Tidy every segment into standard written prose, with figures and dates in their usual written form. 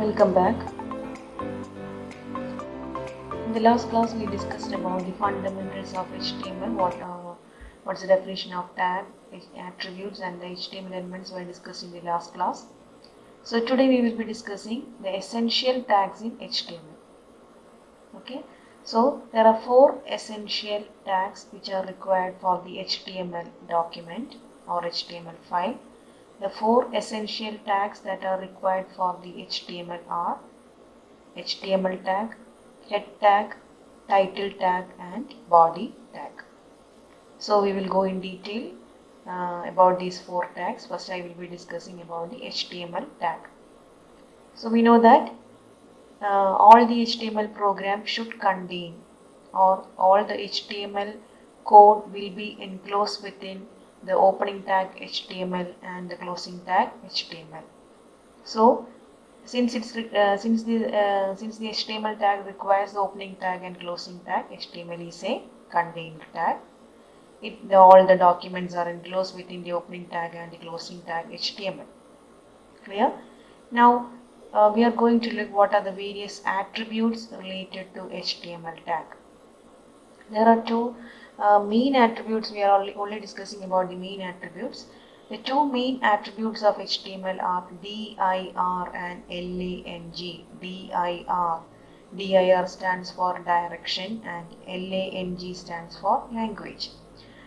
Welcome back. In the last class, we discussed about the fundamentals of HTML. What's the definition of tag, attributes, and the HTML elements were discussed in the last class. So today we will be discussing the essential tags in HTML. Okay. So there are 4 essential tags which are required for the HTML document or HTML file. The 4 essential tags that are required for the HTML are HTML tag, head tag, title tag, and body tag. So we will go in detail about these 4 tags. First I will be discussing about the HTML tag. So we know that all the HTML program should contain, or all the HTML code will be enclosed within the opening tag HTML and the closing tag HTML. So since the HTML tag requires the opening tag and closing tag, HTML is a contained tag. All the documents are enclosed within the opening tag and the closing tag HTML. Clear? Now we are going to look what are the various attributes related to HTML tag. There are 2 main attributes. We are only discussing about the main attributes. The 2 main attributes of HTML are dir and lang. Dir stands for direction and lang stands for language.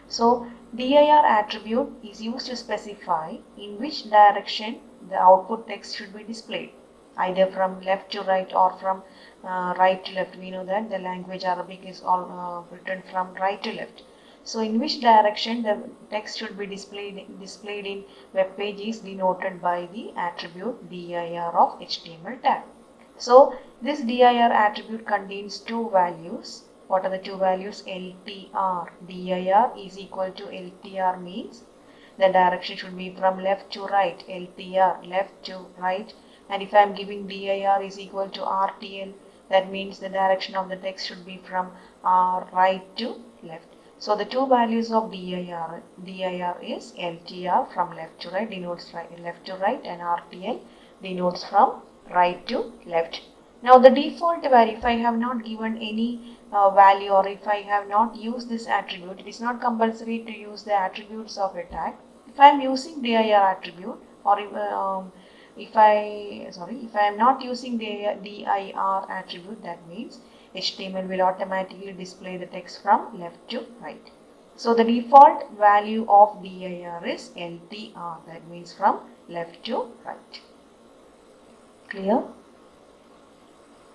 So dir attribute is used to specify in which direction the output text should be displayed, either from left to right or from right to left. We know that the language Arabic is all written from right to left. So in which direction the text should be displayed in web page is denoted by the attribute dir of HTML tag. So this dir attribute contains 2 values. What are the 2 values? LTR. dir is equal to LTR means the direction should be from left to right. LTR, left to right. And if I am giving dir is equal to RTL, that means the direction of the text should be from right to left. So the 2 values of dir is LTR from left to right, denotes left to right, and RTL denotes from right to left. Now the default value, if I have not given any value, or if I have not used this attribute, it is not compulsory to use the attributes of a tag. If I am using dir attribute, or if I am not using the dir attribute, that means HTML will automatically display the text from left to right. So the default value of dir is LTR, that means from left to right. Clear?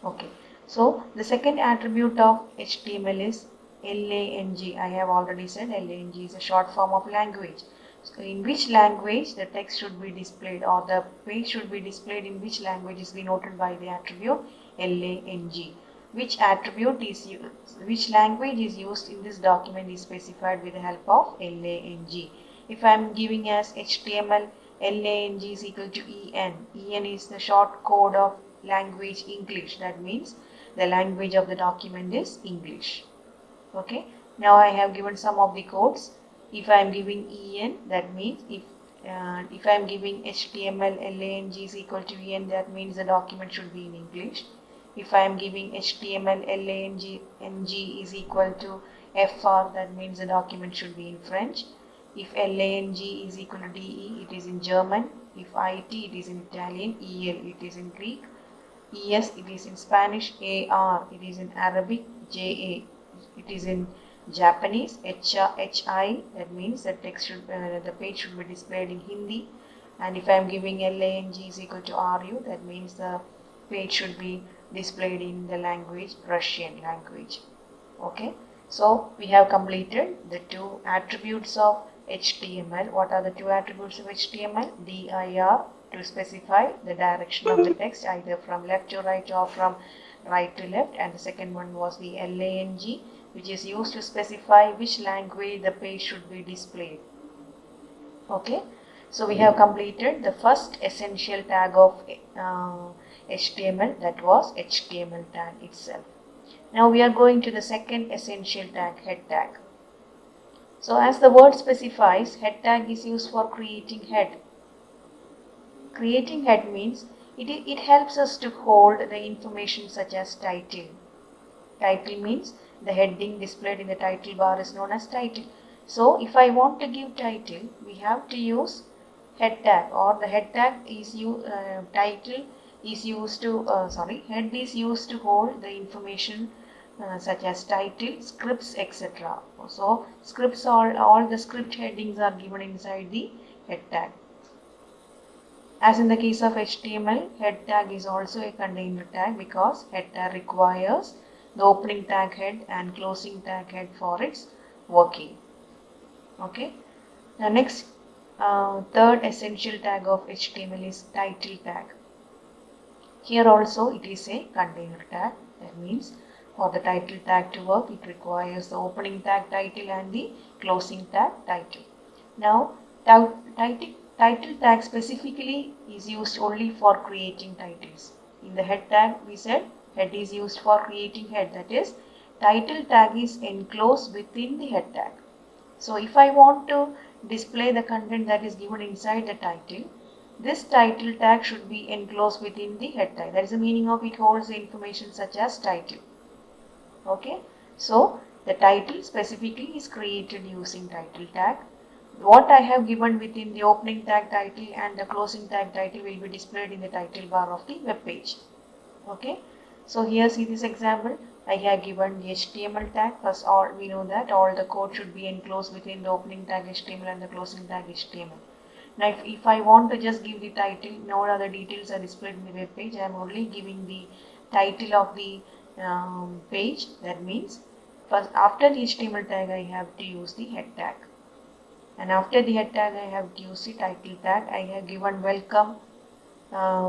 Okay. So the second attribute of HTML is lang. I have already said lang is a short form of language. So in which language the text should be displayed, or the page should be displayed in which language is denoted by the attribute lang. Which language is used in this document is specified with the help of lang. If I am giving as HTML, lang is equal to en. En is the short code of language English. That means the language of the document is English. Okay. Now I have given some of the codes. If I am giving en, that means if I am giving HTML lang is equal to en, that means the document should be in English. If I am giving HTML lang is equal to fr, that means the document should be in French. If lang is equal to de, it is in German. If it, it is in Italian. El, it is in Greek. Es, it is in Spanish. Ar, it is in Arabic. Ja, it is in Japanese. Hi, that means the page should be displayed in Hindi. And if I am giving lang is equal to ru, that means the page should be displayed in the language Russian language. Okay. So we have completed the 2 attributes of HTML. What are the 2 attributes of HTML? dir to specify the direction of the text, either from left to right or from right to left, and the second one was the lang, which is used to specify which language the page should be displayed. Okay. So we have completed the first essential tag of HTML, that was HTML tag itself. Now we are going to the second essential tag, head tag. So as the word specifies, head tag is used for creating head. Creating head means It helps us to hold the information such as title. Title means the heading displayed in the title bar is known as title. So if I want to give title, we have to use head tag, or the head tag is title is used to head is used to hold the information such as title, scripts, etc. So scripts, all the script headings are given inside the head tag. As in the case of HTML, head tag is also a container tag because head tag requires the opening tag head and closing tag head for its working. Okay. The next third essential tag of HTML is title tag. Here also it is a container tag. That means for the title tag to work, it requires the opening tag title and the closing tag title. Now, title tag specifically is used only for creating titles. In the head tag, we said head is used for creating head. That is, title tag is enclosed within the head tag. So, if I want to display the content that is given inside the title, this title tag should be enclosed within the head tag. That is the meaning of it holds the information such as title. Okay. So, the title specifically is created using title tag. What I have given within the opening tag title and the closing tag title will be displayed in the title bar of the web page. Okay. So here see this example. I have given the HTML tag. First, we know that all the code should be enclosed within the opening tag HTML and the closing tag HTML. Now if I want to just give the title, no other details are displayed in the web page. I am only giving the title of the page. That means first after the HTML tag I have to use the head tag. And after the head tag, I have used the title tag. I have given welcome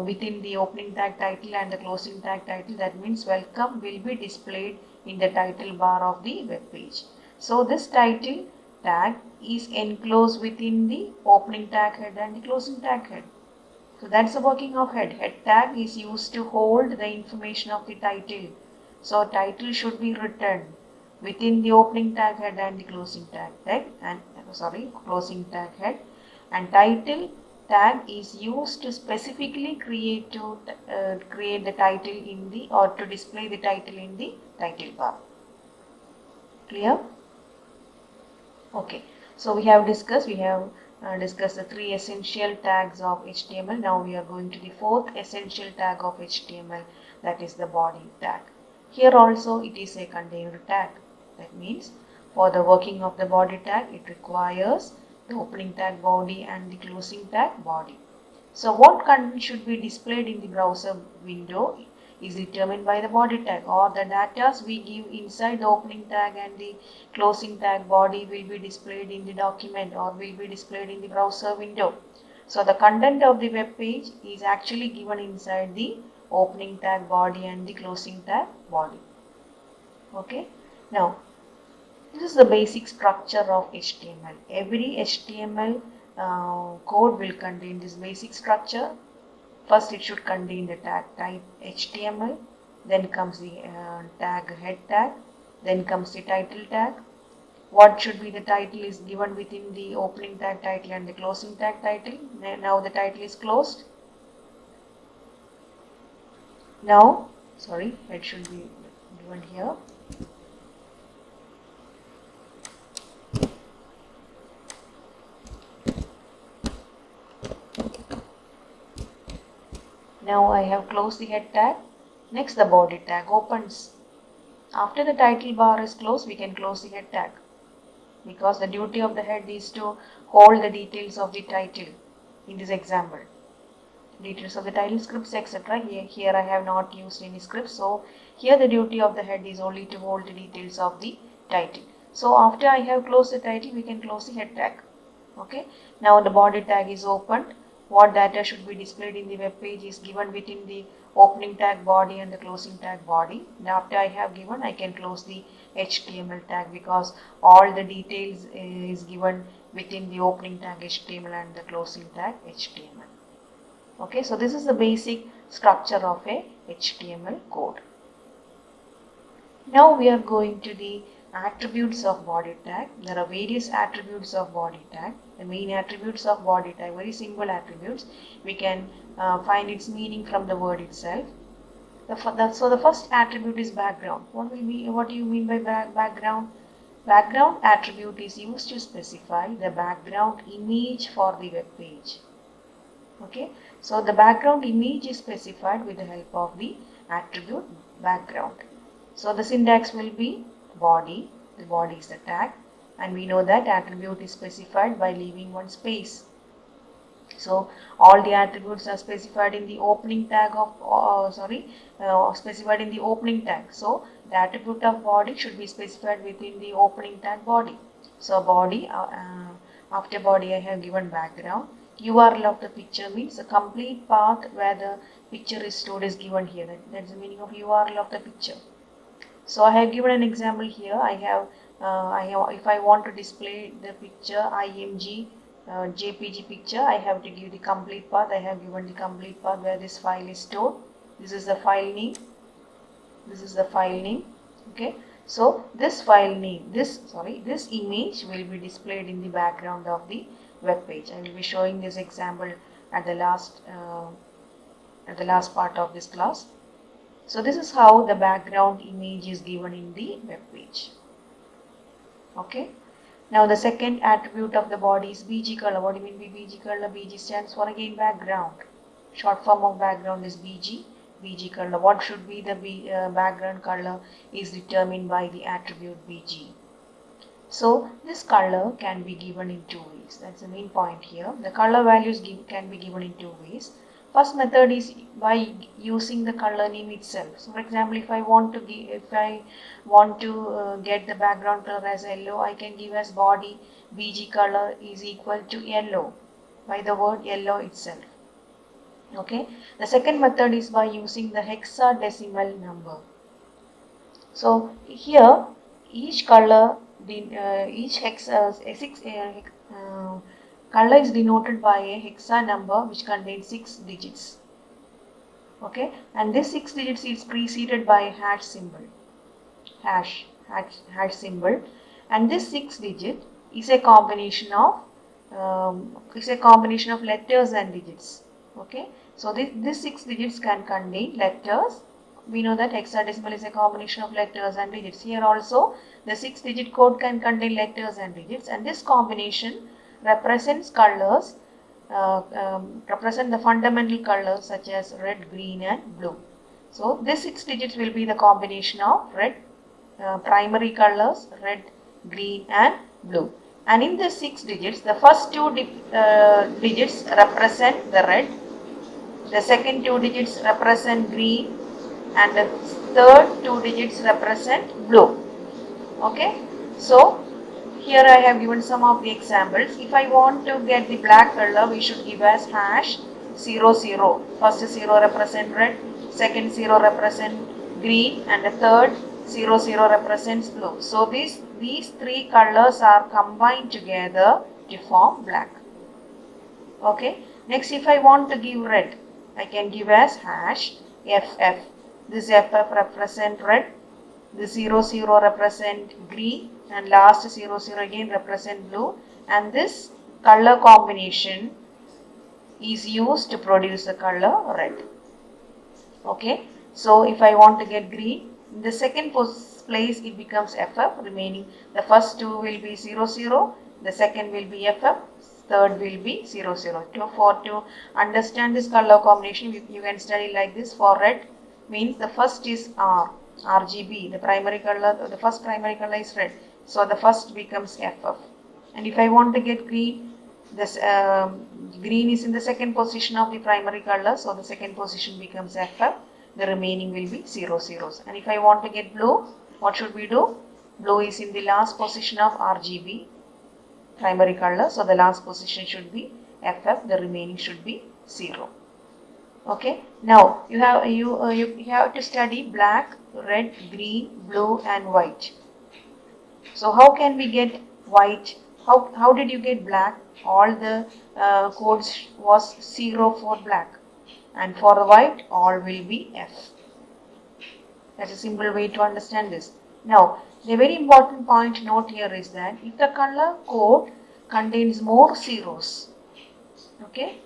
within the opening tag title and the closing tag title. That means welcome will be displayed in the title bar of the web page. So this title tag is enclosed within the opening tag head and the closing tag head. So that's the working of head. Head tag is used to hold the information of the title. So title should be written within the opening tag head and the closing tag head closing tag head, and title tag is used to specifically create the title in the or to display the title in the title bar. Clear? Okay. So we have discussed the three essential tags of HTML. Now we are going to the fourth essential tag of HTML, that is the body tag. Here also it is a container tag. That means for the working of the body tag, it requires the opening tag body and the closing tag body. So what content should be displayed in the browser window is determined by the body tag, or the data we give inside the opening tag and the closing tag body will be displayed in the document or will be displayed in the browser window. So the content of the web page is actually given inside the opening tag body and the closing tag body. Okay. Now, this is the basic structure of HTML. Every HTML code will contain this basic structure. First, it should contain the tag type HTML. Then comes the tag head tag. Then comes the title tag. What should be the title is given within the opening tag title and the closing tag title. Now the title is closed. Now, it should be given here. Now I have closed the head tag. Next the body tag opens. After the title bar is closed, we can close the head tag, because the duty of the head is to hold the details of the title. In this example, details of the title, scripts, etc. Here I have not used any scripts, so here the duty of the head is only to hold the details of the title. So after I have closed the title, we can close the head tag. Okay. Now the body tag is opened. What data should be displayed in the web page is given within the opening tag body and the closing tag body. Now after I have given, I can close the HTML tag, because all the details is given within the opening tag HTML and the closing tag HTML. Okay, so this is the basic structure of a HTML code. Now we are going to the attributes of body tag. There are various attributes of body tag. the main attributes of body type, very simple attributes. We can find its meaning from the word itself. So the first attribute is background. What do you mean by background? Background attribute is used to specify the background image for the web page. Okay, so the background image is specified with the help of the attribute background. So the syntax will be body, the body is the tag, and we know that attribute is specified by leaving one space. So all the attributes are specified in the opening tag of specified in the opening tag. So the attribute of body should be specified within the opening tag body. So body, after body I have given background. URL of the picture means the complete path where the picture is stored is given here. That's the meaning of URL of the picture. So I have given an example here. I have if I want to display the picture IMG JPG picture, I have to give the complete path. I have given the complete path where this file is stored. This is the file name. This is the file name. Okay. So this file name, this image will be displayed in the background of the web page. I will be showing this example at the last part of this class. So this is how the background image is given in the web page. Okay. Now the second attribute of the body is BG color. What do you mean by BG color? BG stands for again background. Short form of background is BG. BG color. What should be the background color is determined by the attribute BG. So this color can be given in two ways. That's the main point here. The color values can be given in two ways. First method is by using the color name itself. So for example, if I want to get the background color as yellow, I can give as body BG color is equal to yellow by the word yellow itself. Okay. The second method is by using the hexadecimal number. So here each color color is denoted by a hexa number which contains 6 digits. Okay, and this 6 digits is preceded by a hash symbol. Hash symbol, and this 6 digit is a combination of letters and digits. Okay, so this 6 digits can contain letters. We know that hexadecimal is a combination of letters and digits. Here also the 6-digit code can contain letters and digits, and this combination represents colors, represent the fundamental colors such as red, green and blue. So this 6 digits will be the combination of red, primary colors, red, green and blue. And in the 6 digits, the first 2 digits represent the red, the second 2 digits represent green, and the third 2 digits represent blue. Okay, so here I have given some of the examples. If I want to get the black color, we should give as hash 00. First 0 represent red, second 0 represent green, and the third 00 represents blue. So these 3 colors are combined together to form black. Okay. Next, if I want to give red, I can give as hash FF. This FF represent red, the 00 represent green, and last 00 again represent blue, and this color combination is used to produce the color red. Okay, so if I want to get green, in the second place it becomes FF, remaining the first 2 will be 00, the second will be FF, third will be 00. To understand this color combination, you can study like this. For red means the first is RGB, the primary color, the first primary color is red. So the first becomes FF. And if I want to get green, this green is in the second position of the primary color. So the second position becomes FF. The remaining will be 00s. And if I want to get blue, what should we do? Blue is in the last position of RGB, primary color. So the last position should be FF. The remaining should be 0. Okay. Now you have to study black, red, green, blue, and white. So how can we get white? How did you get black? All the codes was 0 for black, and for the white all will be F. That's a simple way to understand this. Now the very important point note here is that if the color code contains more zeros. Okay,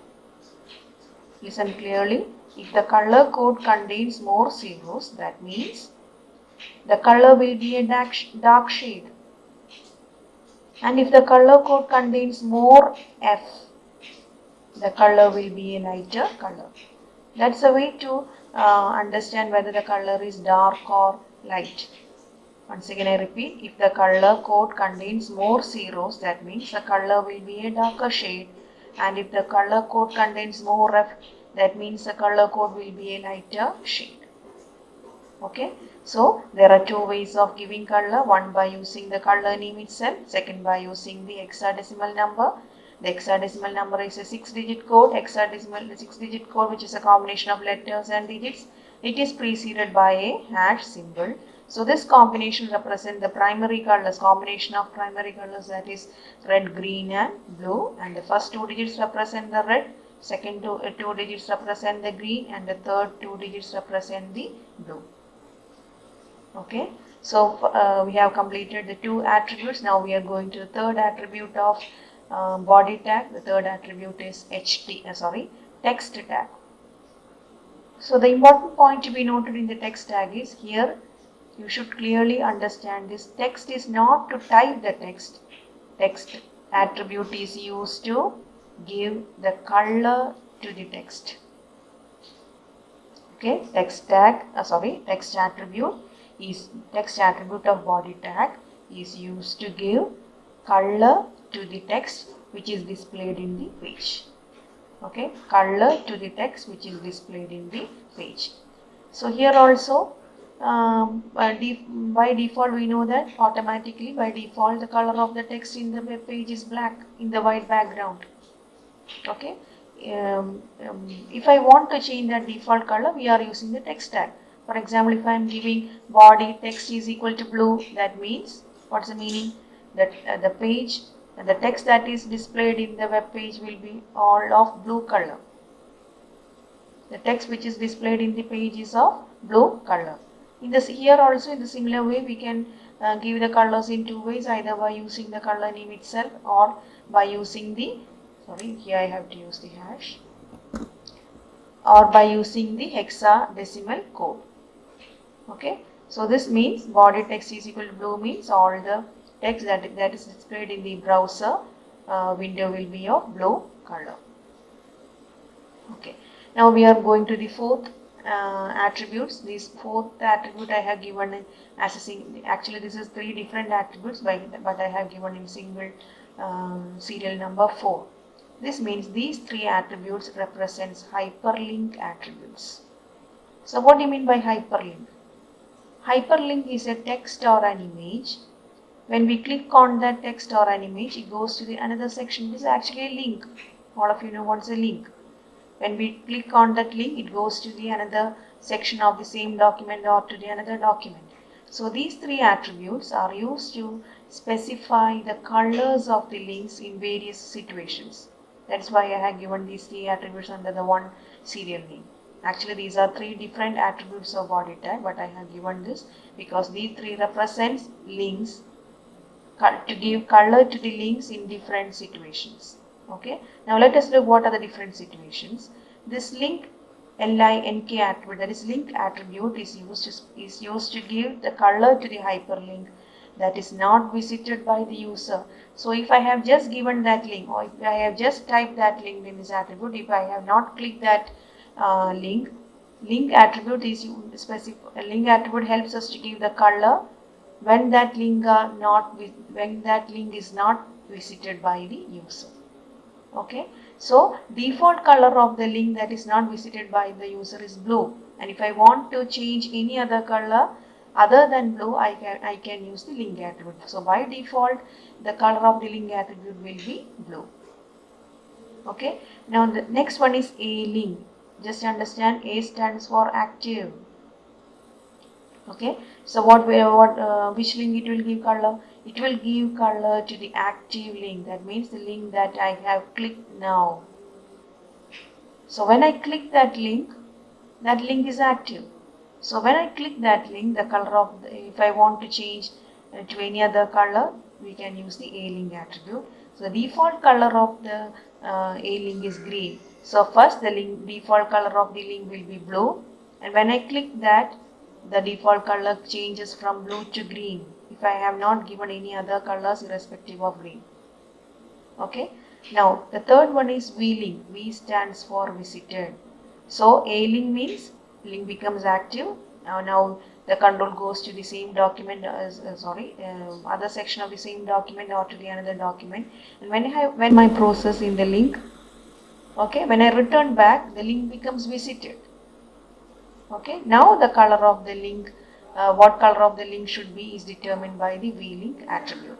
listen clearly. If the color code contains more zeros, that means the color will be a dark shade. And if the color code contains more F, the color will be a lighter color. That's a way to understand whether the color is dark or light. Once again I repeat, if the color code contains more zeros, that means the color will be a darker shade. And if the color code contains more F, that means the color code will be a lighter shade. Okay, so there are two ways of giving color. One by using the color name itself, second by using the hexadecimal number. The hexadecimal number is a 6-digit code. Hexadecimal 6-digit code, which is a combination of letters and digits. It is preceded by a hash symbol. So this combination represents the primary colors, combination of primary colors, that is red, green and blue. And the first two digits represent the red, second two digits represent the green, and the third two digits represent the blue. Okay, so we have completed the two attributes. Now we are going to the third attribute of body tag. The third attribute is text tag. So the important point to be noted in the text tag is here you should clearly understand this text is not to type the text. Text attribute is used to give the color to the text. Okay, text attribute of body tag is used to give color to the text which is displayed in the page. Okay, color to the text which is displayed in the page. So here also by default we know that automatically by default the color of the text in the web page is black in the white background. Okay, if I want to change that default color, we are using the text tag. For example, if I am giving body text is equal to blue, that means, what's the meaning? That the text that is displayed in the web page will be all of blue color. The text which is displayed in the page is of blue color. Here also in the similar way we can give the colors in two ways, either by using the color name itself or by using the, here I have to use the hash, or by using the hexadecimal code. Okay, so this means body text is equal to blue means all the text that is displayed in the browser window will be of blue color. Okay, now we are going to the fourth attributes. This fourth attribute I have given as a single. Actually, this is three different attributes, but I have given in single serial number 4. This means these three attributes represents hyperlink attributes. So what do you mean by hyperlink? Hyperlink is a text or an image. When we click on that text or an image, it goes to the another section. This is actually a link. All of you know what's a link. When we click on that link, it goes to the another section of the same document or to the another document. So these three attributes are used to specify the colors of the links in various situations. That's why I have given these three attributes under the one serial name. Actually, these are three different attributes of body tag, but I have given this because these three represents links to give color to the links in different situations. Okay. Now let us look what are the different situations. This link link attribute, that is link attribute, is used to give the color to the hyperlink that is not visited by the user. So if I have just given that link, or if I have just typed that link in this attribute, if I have not clicked that link attribute is specific. Link attribute helps us to give the color when that link is not visited by the user. Okay, so default color of the link that is not visited by the user is blue, and if I want to change any other color other than blue, I can use the link attribute. So by default the color of the link attribute will be blue. Okay, now the next one is a link. Just understand, A stands for active. Okay, so which link it will give color? It will give color to the active link. That means the link that I have clicked now. So when I click that link is active. So when I click that link, the color of if I want to change to any other color, we can use the A link attribute. So the default color of the a link is green. So first the default color of the link will be blue, and when I click that, the default color changes from blue to green if I have not given any other colors irrespective of green. Okay. Now the third one is V link. V stands for visited. So A link means link becomes active. Now the control goes to the same document other section of the same document or to the another document. And when my process in the link, okay, when I return back, the link becomes visited. Okay, now the color of the link, what color of the link should be is determined by the V link attribute.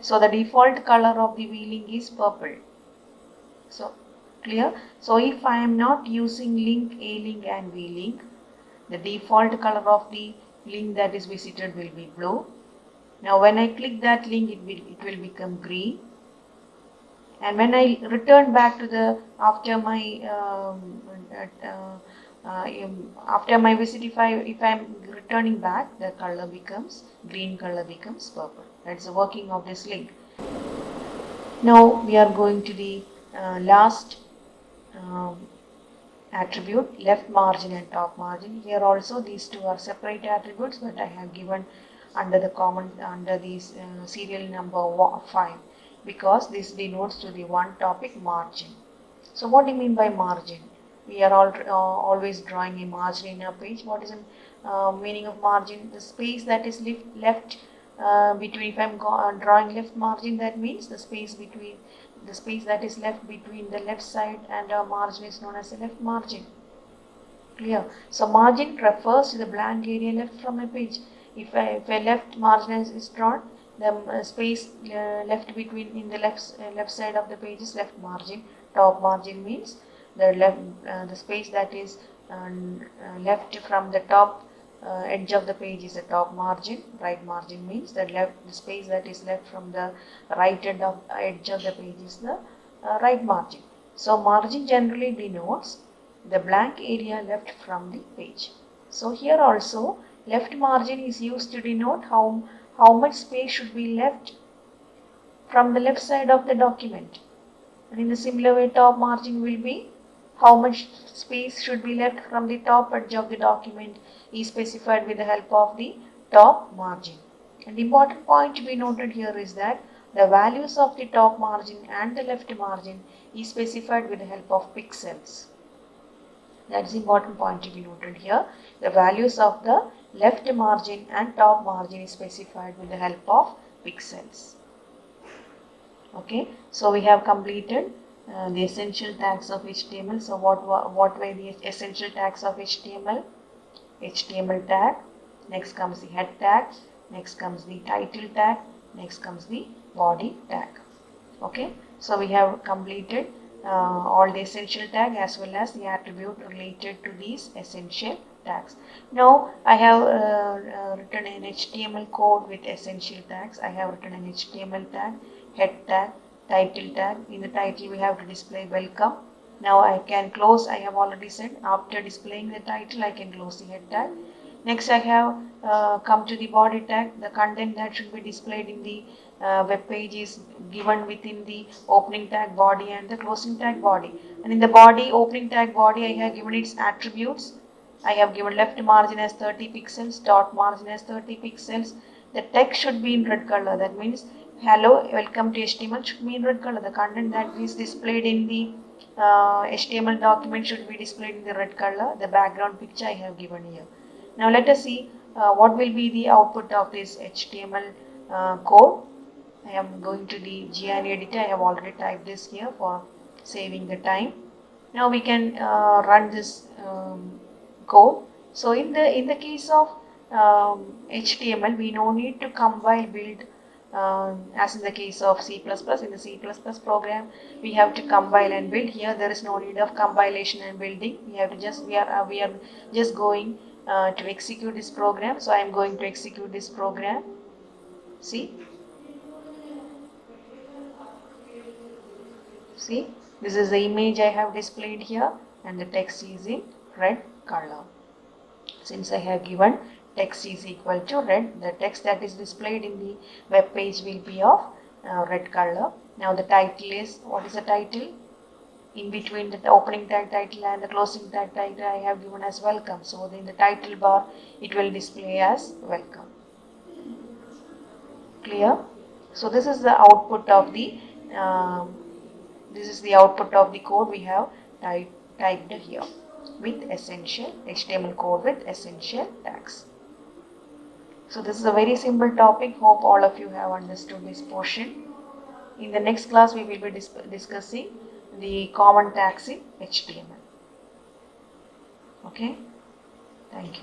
So the default color of the V link is purple. So clear? So if I am not using link, A link and V link, the default color of the link that is visited will be blue. Now when I click that link, it will become green. And when I return back to the after my visit, if I am returning back, the color becomes green, color becomes purple. That's the working of this link. Now we are going to the last attribute, left margin and top margin. Here also these two are separate attributes, but I have given under the serial number 5 because this denotes to the one topic margin. So what do you mean by margin? We are always drawing a margin in our page. What is the meaning of margin? The space that is left between. If I am drawing left margin, that means the space that is left between the left side and our margin is known as a left margin. Clear? So margin refers to the blank area left from a page. If a left margin is drawn, the space left between in the left side of the page is left margin. Top margin means the space that is left from the top edge of the page is the top margin. Right margin means the space that is left from the right edge of the page is the right margin. So margin generally denotes the blank area left from the page. So here also left margin is used to denote how much space should be left from the left side of the document. And in the similar way, top margin will be how much space should be left from the top edge of the document is specified with the help of the top margin. And the important point to be noted here is that the values of the top margin and the left margin is specified with the help of pixels. That's the important point to be noted here. The values of the left margin and top margin is specified with the help of pixels. Okay, so we have completed the essential tags of HTML. So what were the essential tags of HTML? HTML tag, next comes the head tag, next comes the title tag, next comes the body tag. Okay, so we have completed all the essential tag as well as the attribute related to these essential tags. Now I have written an HTML code with essential tags. I have written an HTML tag, head tag, title tag. In the title we have to display welcome. Now I can close. I have already said after displaying the title I can close the head tag. Next I have come to the body tag. The content that should be displayed in the web page is given within the opening tag body and the closing tag body. And in the body, opening tag body, I have given its attributes. I have given left margin as 30 pixels, top margin as 30 pixels. The text should be in red color. That means hello, welcome to HTML should be in red color. The content that is displayed in the HTML document should be displayed in the red color. The background picture I have given here. Now let us see what will be the output of this HTML code. I am going to the Gianni editor. I have already typed this here for saving the time. Now we can run this code. So in the case of HTML, we no need to compile build as in the case of C++. In the C++ program, we have to compile and build. Here there is no need of compilation and building. We are just going to execute this program. So I am going to execute this program. See, this is the image I have displayed here, and the text is in red color. Since I have given text is equal to red, the text that is displayed in the web page will be of red color. Now the title is, what is the title? In between the opening tag title and the closing tag title I have given as welcome. So in the title bar it will display as welcome. Clear? So this is the output of the code we have typed here with essential HTML code with essential tags. So this is a very simple topic. Hope all of you have understood this portion. In the next class we will be discussing the common tags in HTML. Okay, thank you.